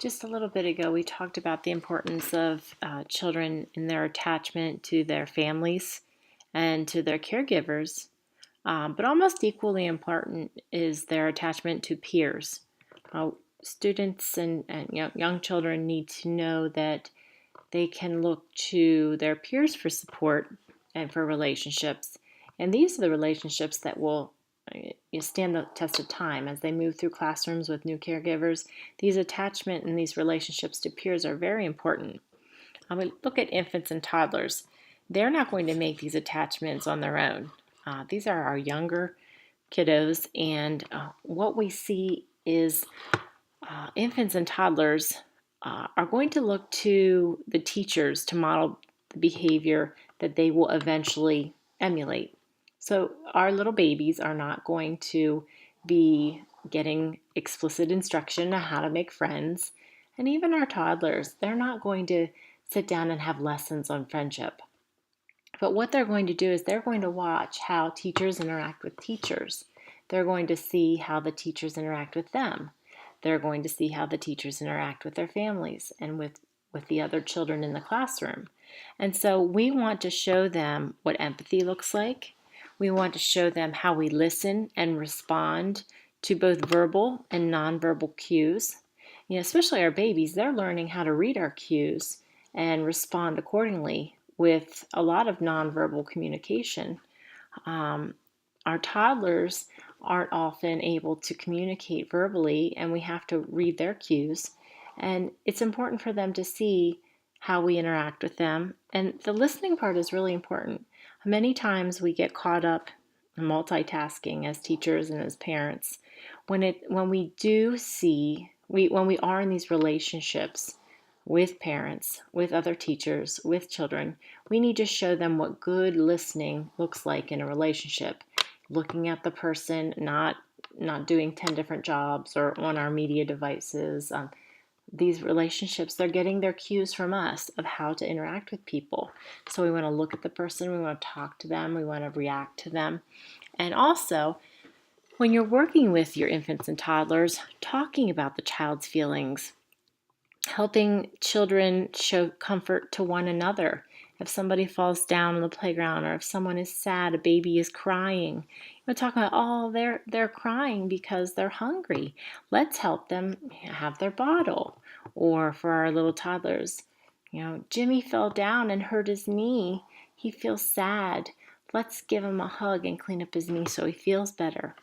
Just a little bit ago, we talked about the importance of children in their attachment to their families and to their caregivers, but almost equally important is their attachment to peers. Students and young children need to know that they can look to their peers for support and for relationships. And these are the relationships that will stand the test of time as they move through classrooms with new caregivers. These attachment and these relationships to peers are very important. We look at infants and toddlers. They're not going to make these attachments on their own. These are our younger kiddos, and what we see is infants and toddlers are going to look to the teachers to model the behavior that they will eventually emulate. So our little babies are not going to be getting explicit instruction on how to make friends. And even our toddlers, they're not going to sit down and have lessons on friendship. But what they're going to do is they're going to watch how teachers interact with teachers. They're going to see how the teachers interact with them. They're going to see how the teachers interact with their families and with the other children in the classroom. And so we want to show them what empathy looks like. We want to show them how we listen and respond to both verbal and nonverbal cues. Especially our babies, they're learning how to read our cues and respond accordingly with a lot of nonverbal communication. Our toddlers aren't often able to communicate verbally, and we have to read their cues. And it's important for them to see how we interact with them. And the listening part is really important. Many times we get caught up in multitasking as teachers and as parents. When we are in these relationships with parents, with other teachers, with children, we need to show them what good listening looks like in a relationship. Looking at the person, not doing 10 different jobs or on our media devices. These relationships, they're getting their cues from us of how to interact with people. So we want to look at the person, we want to talk to them, we want to react to them. And also, when you're working with your infants and toddlers, talking about the child's feelings, helping children show comfort to one another. If somebody falls down on the playground, or if someone is sad, a baby is crying, we're talking about, oh, they're crying because they're hungry. Let's help them have their bottle. Or for our little toddlers, Jimmy fell down and hurt his knee. He feels sad. Let's give him a hug and clean up his knee so he feels better.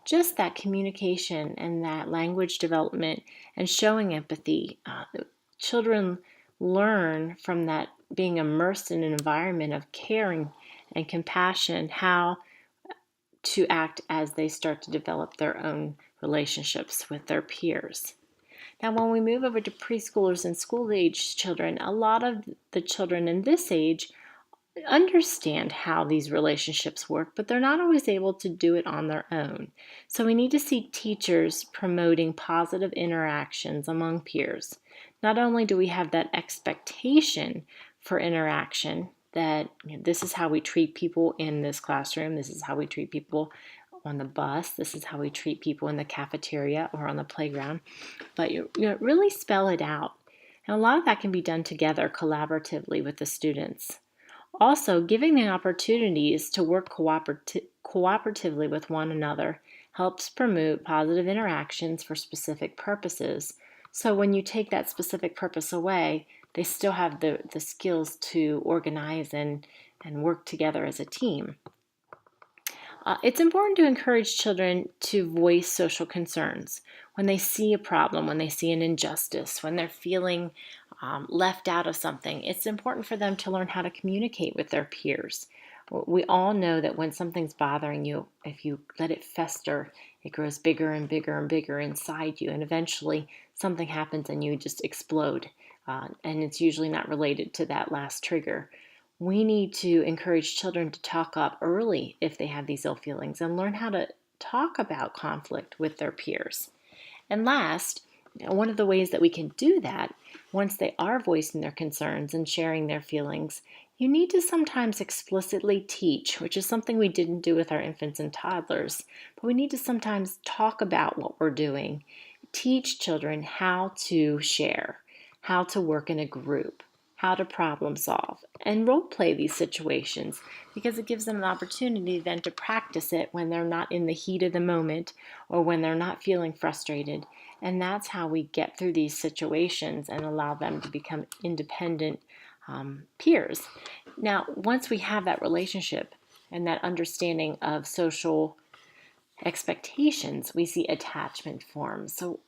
Just that communication and that language development and showing empathy. Children learn from that, being immersed in an environment of caring and compassion, how to act as they start to develop their own relationships with their peers. Now, when we move over to preschoolers and school-age children, a lot of the children in this age understand how these relationships work, but they're not always able to do it on their own. So we need to see teachers promoting positive interactions among peers. Not only do we have that expectation for interaction, that this is how we treat people in this classroom, this is how we treat people on the bus, this is how we treat people in the cafeteria or on the playground, but you really spell it out. And a lot of that can be done together collaboratively with the students. Also, giving them opportunities to work cooperatively with one another helps promote positive interactions for specific purposes. So when you take that specific purpose away, they still have the skills to organize and work together as a team. It's important to encourage children to voice social concerns. When they see a problem, when they see an injustice, when they're feeling left out of something, it's important for them to learn how to communicate with their peers. We all know that when something's bothering you, if you let it fester, it grows bigger and bigger and bigger inside you, and eventually something happens and you just explode. And it's usually not related to that last trigger. We need to encourage children to talk up early if they have these ill feelings and learn how to talk about conflict with their peers. And last, one of the ways that we can do that, once they are voicing their concerns and sharing their feelings, you need to sometimes explicitly teach, which is something we didn't do with our infants and toddlers, but we need to sometimes talk about what we're doing teach children how to share, how to work in a group, how to problem solve, and role play these situations, because it gives them an opportunity then to practice it when they're not in the heat of the moment or when they're not feeling frustrated. And that's how we get through these situations and allow them to become independent peers. Now, once we have that relationship and that understanding of social expectations, we see attachment form. So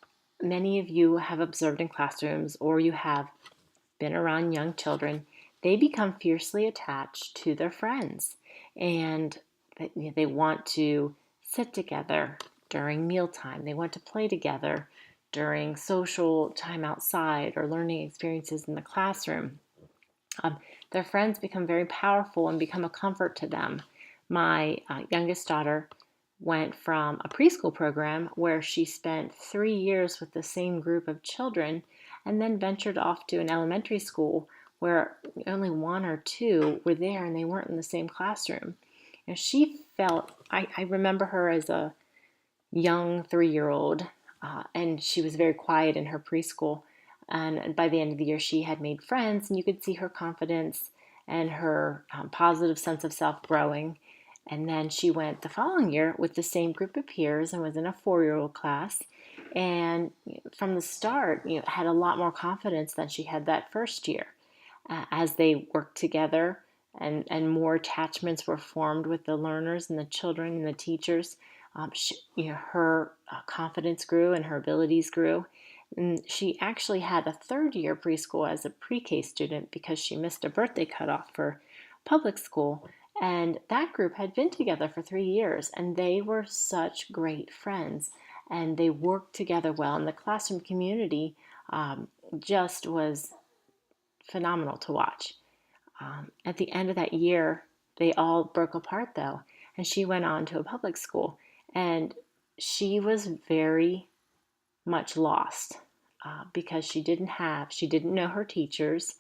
many of you have observed in classrooms, or you have been around young children, they become fiercely attached to their friends, and they want to sit together during mealtime. They want to play together during social time outside or learning experiences in the classroom. Their friends become very powerful and become a comfort to them. My youngest daughter went from a preschool program where she spent 3 years with the same group of children and then ventured off to an elementary school where only one or two were there and they weren't in the same classroom. And she felt, I remember her as a young 3-year-old, and she was very quiet in her preschool. And by the end of the year, she had made friends, and you could see her confidence and her positive sense of self growing. And then she went the following year with the same group of peers and was in a 4-year-old class. And from the start, had a lot more confidence than she had that first year. As they worked together and more attachments were formed with the learners and the children and the teachers, her confidence grew and her abilities grew. And she actually had a 3rd-year preschool as a pre-K student because she missed a birthday cutoff for public school. And that group had been together for 3 years, and they were such great friends. And they worked together well, and the classroom community just was phenomenal to watch. At the end of that year, they all broke apart though, and she went on to a public school, and she was very much lost because she didn't know her teachers.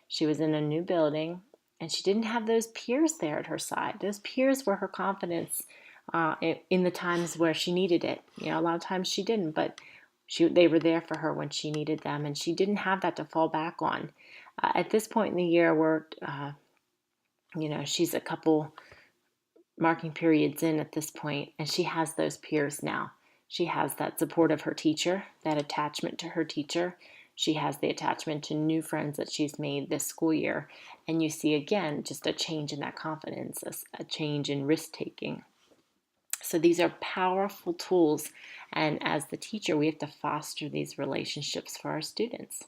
She was in a new building, and she didn't have those peers there at her side. Those peers were her confidence in the times where she needed it. A lot of times she didn't, but they were there for her when she needed them, and she didn't have that to fall back on. At this point in the year, where she's a couple marking periods in at this point, and she has those peers now. She has that support of her teacher, that attachment to her teacher. She has the attachment to new friends that she's made this school year. And you see, again, just a change in that confidence, a change in risk-taking. So these are powerful tools. And as the teacher, we have to foster these relationships for our students.